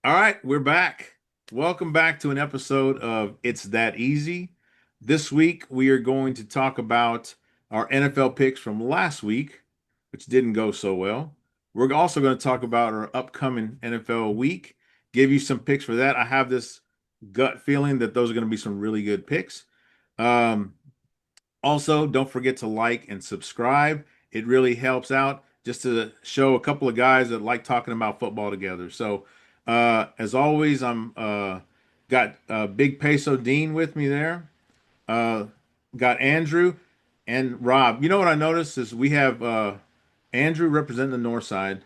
All right, we're back. Welcome back to an episode of It's That Easy. This week, we are going to talk about our NFL picks from last week, which didn't go so well. We're also going to talk about our upcoming NFL week, give you some picks for that. I have this gut feeling that those are going to be some really good picks. Um, Also, don't forget to like and subscribe. It really helps out just to show a couple of guys that like talking about football together. So, as always, I'm got Big Peso Dean with me there. Uh, got Andrew and Rob. You know what I noticed is we have Andrew representing the north side,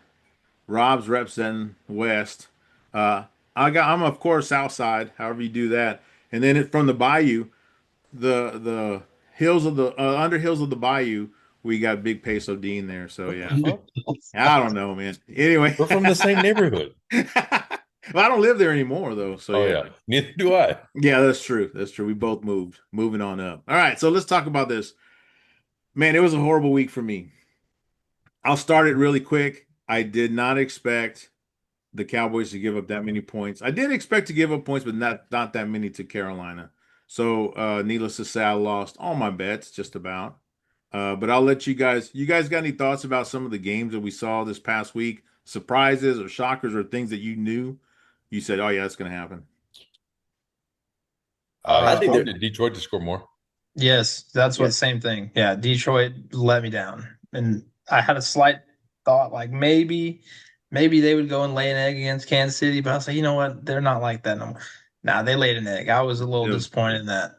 Rob's representing west. Uh, I'm of course south side, however you do that, and then from the bayou the hills of the under hills of the bayou, we got Big Peso Dean there. So yeah, Oh, I don't know, man. Anyway, we're from the same neighborhood. well, I don't live there anymore though. So Oh yeah, yeah, neither do I. yeah, that's true. That's true. We both moved, moving on up. All right, so let's talk about this. Man, it was a horrible week for me. I'll start it really quick. I did not expect the Cowboys to give up that many points. I did expect to give up points, but not that many to Carolina. So needless to say, I lost all my bets just about. But I'll let you guys. You guys got any thoughts about some of the games that we saw this past week? Surprises or shockers or things that you knew? You said, "Oh yeah, that's going to happen." I I think that expected Detroit to score more. yes, that's Yeah. what same thing. Yeah, Detroit let me down, and I had a slight thought like maybe they would go and lay an egg against Kansas City, but I was like, you know what? They're not like that no more. Nah, they laid an egg. I was a little Yep. disappointed in that.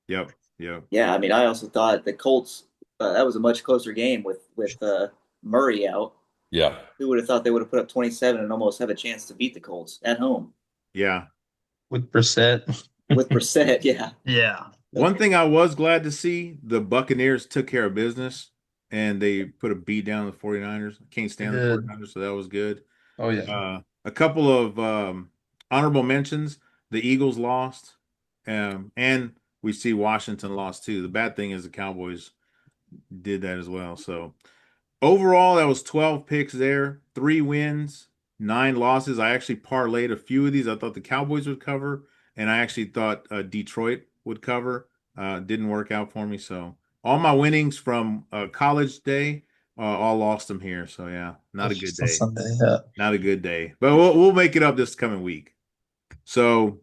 Yep. Yep. Yeah, I mean, I also thought the Colts that was a much closer game with Murray out. Yeah, Who would have thought they would have put up 27 and almost have a chance to beat the Colts at home Yeah. With Brissett. with Brissett? Yeah, Yeah. One thing I was glad to see, the Buccaneers took care of business and they put a beat down on the 49ers. I can't They stand the did. 49ers, so that was good. Oh yeah. A couple of honorable mentions. The Eagles lost, and we see Washington lost too. The bad thing is the Cowboys did that as well. So overall, that was 12 picks there, 3 wins, 9 losses. I actually parlayed a few of these. I thought the Cowboys would cover, and I actually thought Detroit would cover. Didn't work out for me. So all my winnings from college day, all lost them here. So yeah, not a good On day. Sunday. Yeah. Not a good day. But we'll make it up this coming week. So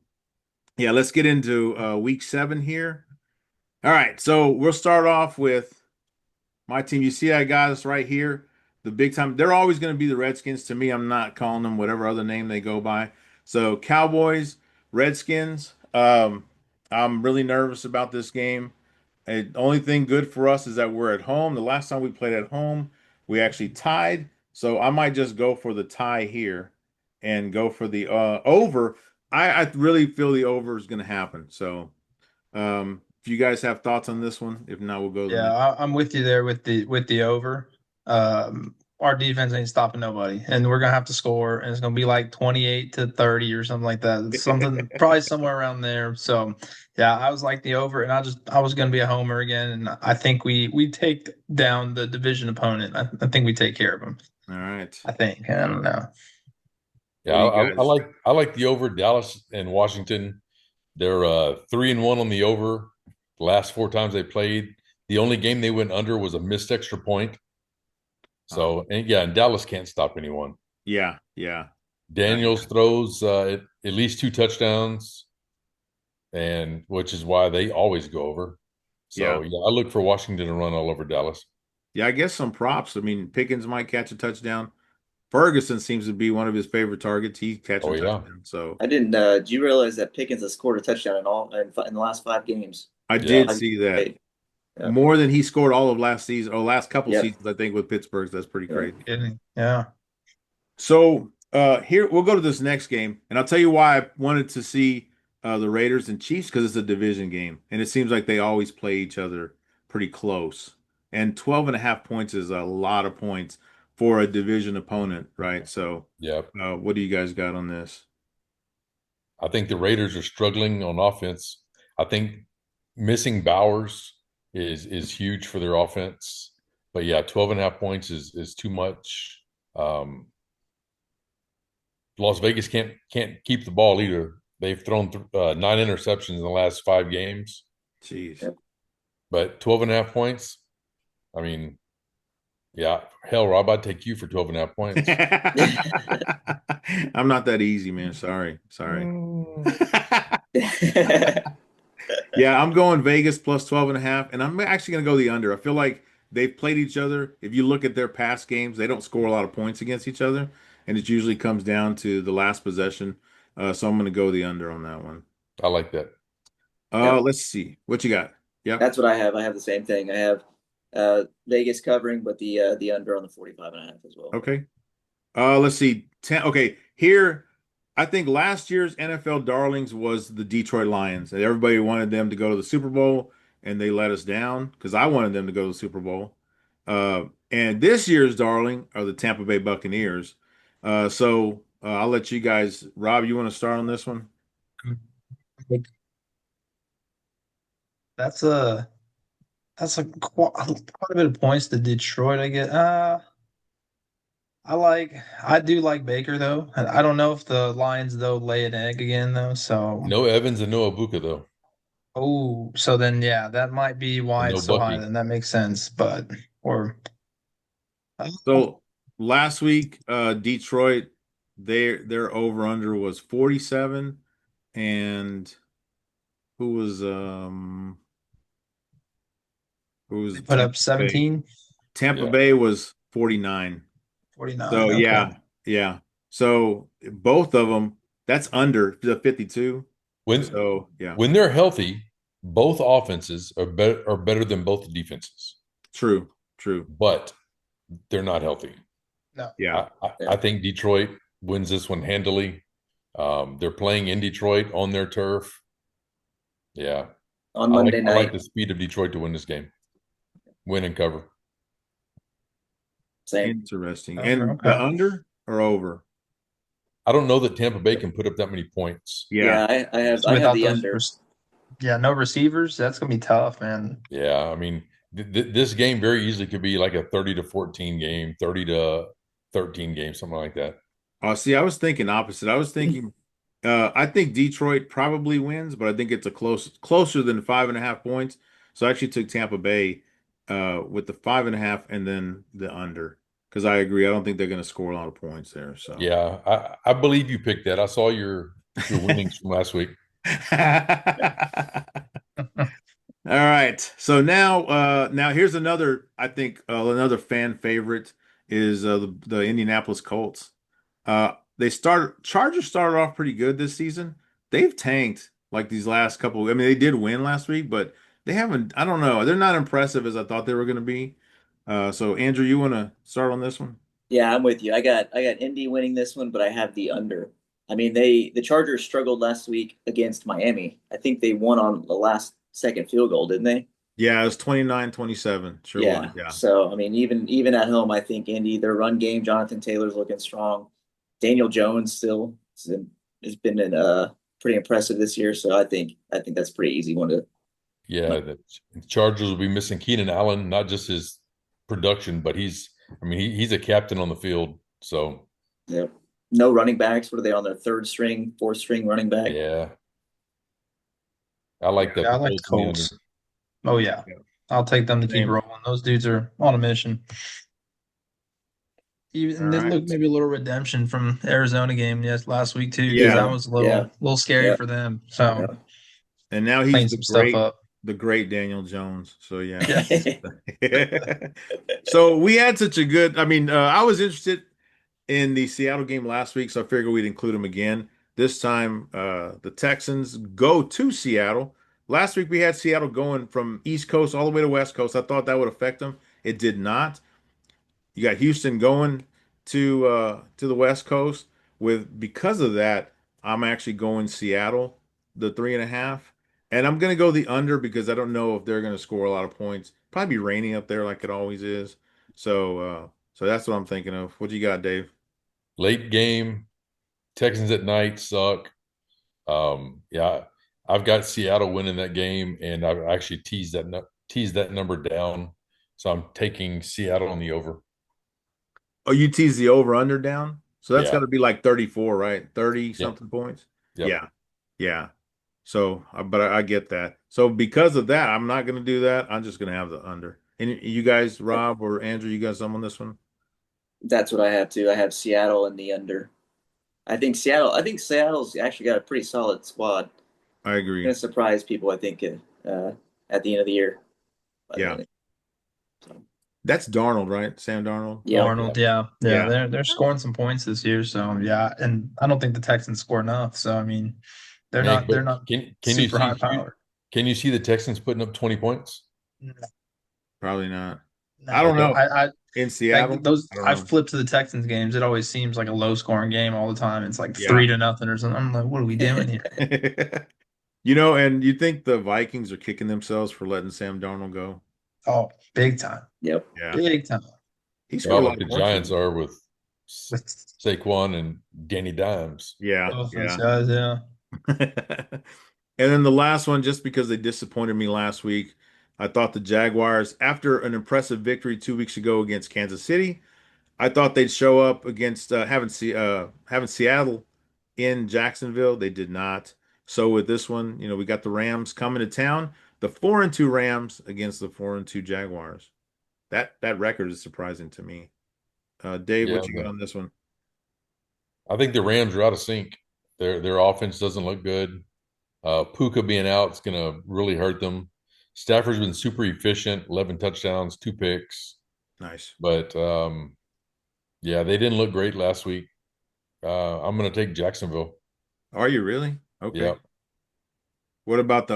yeah, let's get into week 7 here. All right, so we'll start off with my team. You see, I got us right here. The big time. They're always going to be the Redskins to me. I'm not calling them whatever other name they go by. So Cowboys, Redskins. I'm really nervous about this game. The only thing good for us is that we're at home. The last time we played at home, we actually tied. So I might just go for the tie here and go for the over. I really feel the over is going to happen. So if you guys have thoughts on this one, if not, we'll go to the Yeah, next. I'm with you there with the over. Our defense ain't stopping nobody, and we're gonna have to score, and it's gonna be like 28-30 or something like that. Something probably somewhere around there. So, yeah, I was like the over, and I was gonna be a homer again, and I think we take down the division opponent. I think we take care of them. All right. I think. I don't know. yeah. What do you guys? I like the over. Dallas and Washington. They're 3-1 on the over. The last 4 times they played, the only game they went under was a missed extra point. Oh, So and yeah, and Dallas can't stop anyone. yeah, yeah. I Daniels agree. throws at least 2 touchdowns, and which is why they always go over. Yeah. So yeah, I look for Washington to run all over Dallas. Yeah, I guess some props. I mean, Pickens might catch a touchdown. Ferguson seems to be one of his favorite targets. He's Oh catching yeah, touchdowns. So I didn't. Did you realize that Pickens has scored a touchdown in the last 5 games? I yeah. did I've see that. played. Yeah, More than he scored all of last season or last couple yep, seasons, I think, with Pittsburgh. That's pretty yeah. crazy. Kidding. Yeah. So here we'll go to this next game, and I'll tell you why I wanted to see the Raiders and Chiefs because it's a division game, and it seems like they always play each other pretty close. And 12 and a half points is a lot of points for a division opponent, right? So Yeah, what do you guys got on this? I think the Raiders are struggling on offense. I think missing Bowers is huge for their offense. But yeah, 12 and a half points is too much. Um, Las Vegas can't keep the ball either. They've thrown 9 interceptions in the last 5 games, Jeez. Yep. but 12.5 points. I mean, yeah, hell, Rob, I'd take you for 12.5 points. I'm not that easy, man. Sorry. Yeah, I'm going Vegas plus 12 and a half, and I'm actually going to go the under. I feel like they've played each other. If you look at their past games, they don't score a lot of points against each other, and it usually comes down to the last possession. So I'm going to go the under on that one. I like that. Yep. Let's see. What you got? Yep. That's what I have. I have the same thing. I have Vegas covering, but the under on the 45.5 as well. Okay. Let's see. 10. Okay, here I think last year's NFL darlings was the Detroit Lions. And everybody wanted them to go to the Super Bowl, and they let us down because I wanted them to go to the Super Bowl. And this year's darling are the Tampa Bay Buccaneers. I'll let you guys. Rob, you want to start on this one? That's a quite a bit of points to Detroit, I get. I do like Baker though. I don't know if the Lions though lay an egg again though. So No Evans and no Abuka though, so then yeah, that might be and why no it's so high. Bucky. Then that makes sense. But or So last week, Detroit, their over under was 47, and who was they put up Tampa Bay? 17, Tampa Yeah. Bay was 49. 49. So Okay. yeah. So both of them, that's under the 52. When So yeah, when they're healthy, both offenses are better than both defenses, true. but they're not healthy. No. Yeah. I think Detroit wins this one handily. They're playing in Detroit on their turf. Yeah, On I like Monday I like night. the speed of Detroit to win this game, win and cover. Same. Interesting. Okay, And okay. the under or over? I don't know that Tampa Bay can put up that many points. Yeah. I have Without the those, under. no receivers. That's gonna be tough, man. Yeah, I mean, this game very easily could be like a 30-14 game, 30-13 game, something like that. See, I was thinking opposite. I was thinking I think Detroit probably wins, but I think it's a closer than 5.5 points. So I actually took Tampa Bay with the 5.5 and then the under because I agree. I don't think they're going to score a lot of points there. So Yeah, I believe you picked that. I saw your winnings from last week. All right. So now here's another, I think another fan favorite is the Indianapolis Colts. Chargers started off pretty good this season. They've tanked like these last couple. I mean, they did win last week, but they haven't, I don't know. They're not impressive as I thought they were going to be. So Andrew, you want to start on this one? Yeah, I'm with you. I got Indy winning this one, but I have the under. I mean, the Chargers struggled last week against Miami. I think they won on the last second field goal, didn't they? Yeah, it was 29-27. Sure Yeah. was. Yeah. So I mean, even at home, I think Indy, their run game, Jonathan Taylor's looking strong. Daniel Jones still has been pretty impressive this year. So I think that's a pretty easy one to. Yeah, the Chargers will be missing Keenan Allen, not just his production, but he's a captain on the field. So Yep. No running backs. What are they on their third string, fourth string running back? yeah, I like that. Yeah, I like the Colts. Oh yeah, I'll take them to keep Same. rolling. Those dudes are on a mission. Even All they right. look maybe a little redemption from Arizona game last week too. 'Cause Yeah. that was a little scary Yeah. for them. So Yeah. And now clean he's some stuff up. the great Daniel Jones. So yeah. Yeah. So we had such a good. I mean, I was interested in the Seattle game last week, so I figured we'd include him again. This time, the Texans go to Seattle. Last week we had Seattle going from East Coast all the way to West Coast. I thought that would affect them. It did not. You got Houston going to the West Coast. Because of that, I'm actually going Seattle, the 3.5. And I'm gonna go the under because I don't know if they're gonna score a lot of points. Probably be raining up there like it always is. So that's what I'm thinking of. What you got, Dave? Late game, Texans at night suck. Yeah, I've got Seattle winning that game, and I've actually teased that number down. So I'm taking Seattle on the over. Oh, you tease the over under down? So that's Yeah. got to be like 34, right? 30 Yep. something points. Yep. Yeah. Yeah. So, but I get that. So because of that, I'm not going to do that. I'm just going to have the under. And you guys, Rob or Andrew, you got some on this one? That's what I have too. I have Seattle in the under. I think Seattle's actually got a pretty solid squad. I agree. Going to surprise people, I think, at the end of the year. Yeah. So, That's Darnold, right? Sam Darnold. yeah. Arnold, yeah, Yeah. they're scoring some points this year, so yeah, and I don't think the Texans score enough. So I mean, they're Man, not but can you super high see powered. can you see the Texans putting up 20 points? Probably not. No, I don't know. I In Seattle, like those. I don't I know. flip to the Texans games. It always seems like a low scoring game all the time. It's like Yeah. 3-0 or something. I'm like, what are we doing here? You know, and you think the Vikings are kicking themselves for letting Sam Darnold go? Oh, big time, Yep. Yeah. big time. He scored a About lot like the of points. Giants are with With Saquon and Danny Dimes. Yeah. both those Yeah. guys, yeah. And then the last one, just because they disappointed me last week, I thought the Jaguars, after an impressive victory 2 weeks ago against Kansas City, I thought they'd show up against having Seattle in Jacksonville. They did not. So with this one, we got the Rams coming to town, the 4-2 Rams against the 4-2 Jaguars. That record is surprising to me. Dave, Yeah, what you got on this one? I think the Rams are out of sync. Their offense doesn't look good. Puka being out is going to really hurt them. Stafford's been super efficient, 11 touchdowns, 2 picks. Nice. But yeah, they didn't look great last week. I'm going to take Jacksonville. Are you really? Okay. Yeah. What about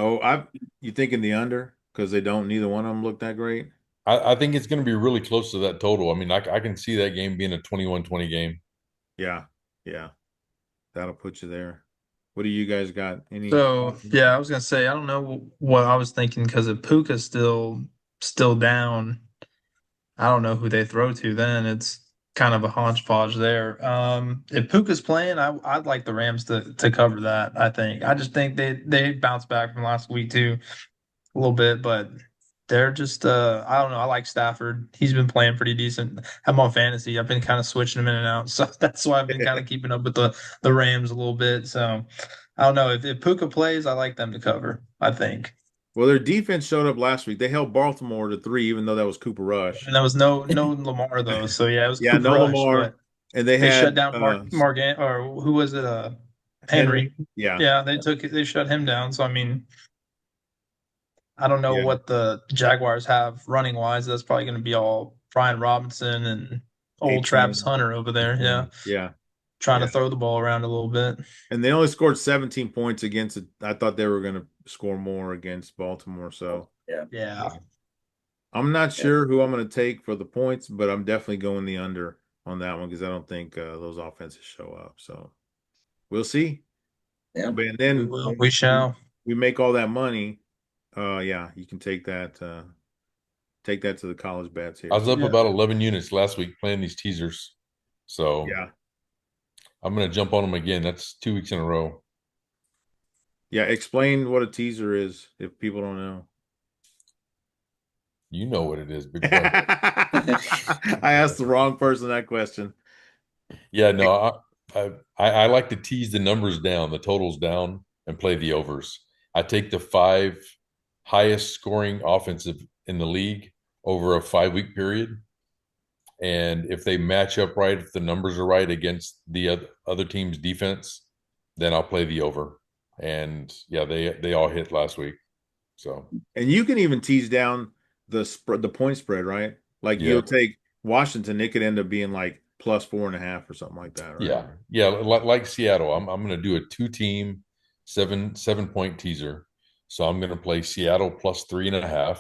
you thinking the under? Because neither one of them look that great. I think it's going to be really close to that total. I mean, I can see that game being a 21-20 game. Yeah. Yeah. That'll put you there. What do you guys got? So yeah, I was gonna say I don't know what I was thinking because if Puka's still down, I don't know who they throw to then. It's kind of a hodgepodge there. If Puka's playing, I'd like the Rams to cover that. I think. I just think they bounced back from last week too a little bit, but they're just I don't know. I like Stafford. He's been playing pretty decent. I'm on fantasy. I've been kind of switching him in and out, so that's why I've been kind of keeping up with the Rams a little bit. So I don't know if Puka plays, I like them to cover. I think. Well, their defense showed up last week. They held Baltimore to 3, even though that was Cooper Rush. And there was no Lamar though, so yeah, it was Yeah, Cooper no Rush, Lamar. but And they they had shut down Mark or who was it? Henry. Yeah. Yeah, they shut him down. So I mean, I don't know Yeah. what the Jaguars have running wise. That's probably going to be all Brian Robinson and old 18. Travis Hunter over there. Yeah, Yeah. trying Yeah. to throw the ball around a little bit. And they only scored 17 points against it. I thought they were going to score more against Baltimore. So Yeah, I'm not sure who I'm going to take for the points, but I'm definitely going the under on that one because I don't think those offenses show up. So we'll see. Yeah. And then we will. We shall. we make all that money. Yeah, you can take that to the college bets here. I was up Yeah. about 11 units last week playing these teasers. So Yeah. I'm going to jump on them again. That's 2 weeks in a row. Yeah, explain what a teaser is if people don't know. You know what it is, big boy. I asked the wrong person that question. Yeah, no, I like to tease the numbers down, the totals down, and play the overs. I take the 5 highest scoring offensive in the league over a 5-week period. And if they match up right, if the numbers are right against the other team's defense, then I'll play the over. And yeah, they all hit last week. So And you can even tease down the point spread, right? Like Yeah. you'll take Washington, it could end up being like plus 4.5 or something like that, right? yeah, like Seattle, I'm going to do a 2-team 7-point teaser. So I'm going to play Seattle plus 3.5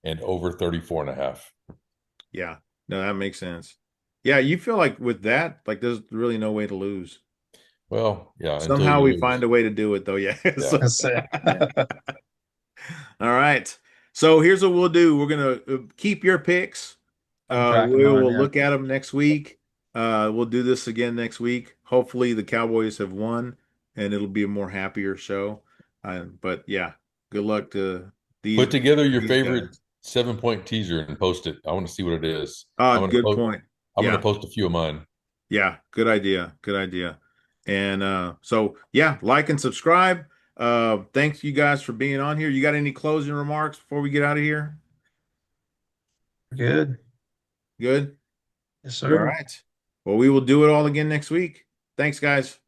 and over 34.5. Yeah. No, that makes sense. Yeah, you feel like with that, like there's really no way to lose. Well, yeah. Somehow we find a way to do it though. Yeah. So- That's it. all right. So here's what we'll do. We're gonna keep your picks. I'm tracking We mine, will yeah. look at them next week. We'll do this again next week. Hopefully the Cowboys have won and it'll be a more happier show. But yeah, good luck to these. Put together your these favorite guys. 7-point teaser and post it. I want to see what it is. I'm gonna Good post, point. I'm Yeah. going to post a few of mine. Yeah, good idea. Good idea. And so yeah, like and subscribe. Thanks you guys for being on here. You got any closing remarks before we get out of here? Good. Good. Yes, All sir. right. Well, we will do it all again next week. Thanks, guys.